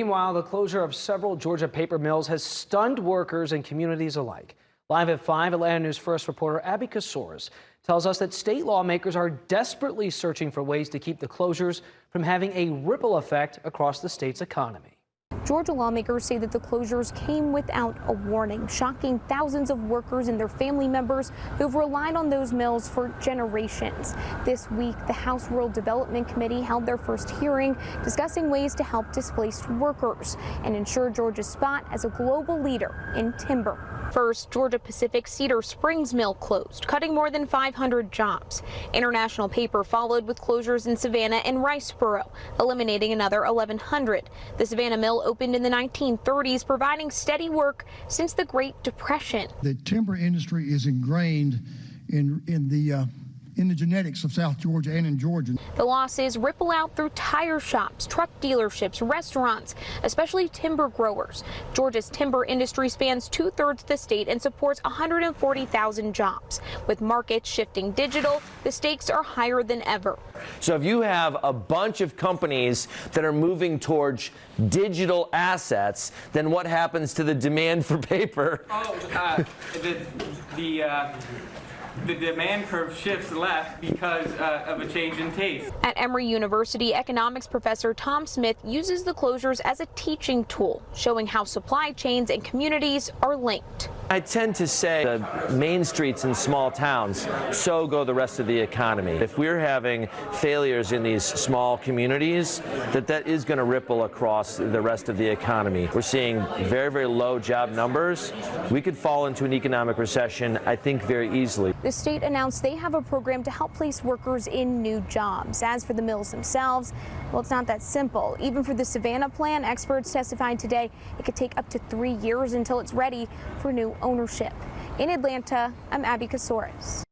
Meanwhile, the closure of several Georgia paper mills has stunned workers and communities alike. Live at 5, Atlanta News First reporter Abby Casores tells us that state lawmakers are desperately searching for ways to keep the closures from having a ripple effect across the state's economy. Georgia lawmakers say that the closures came without a warning, shocking thousands of workers and their family members who've relied on those mills for generations. This week, the House Rural Development Committee held their first hearing discussing ways to help displaced workers and ensure Georgia's spot as a global leader in timber. First, Georgia Pacific Cedar Springs Mill closed, cutting more than 500 jobs. International Paper followed with closures in Savannah and Riceboro, eliminating another 1,100. The Savannah Mill opened in the 1930s, providing steady work since the Great Depression. The timber industry is ingrained in the genetics of South Georgia and in Georgia. The losses ripple out through tire shops, truck dealerships, restaurants, especially timber growers. Georgia's timber industry spans 2/3 the state and supports 140,000 jobs. With markets shifting digital, the stakes are higher than ever. So if you have a bunch of companies that are moving towards digital assets, then what happens to the demand for paper? The demand curve shifts left because of a change in taste. At Emory University, economics professor Tom Smith uses the closures as a teaching tool, showing how supply chains and communities are linked. I tend to say the main streets in small towns, so go the rest of the economy. If we're having failures in these small communities, that is going to ripple across the rest of the economy. We're seeing very, very low job numbers. We could fall into an economic recession, I think, very easily. The state announced they have a program to help place workers in new jobs. As for the mills themselves, well, it's not that simple. Even for the Savannah plan, experts testified today it could take up to 3 years until it's ready for new ownership. In Atlanta, I'm Abby Casores.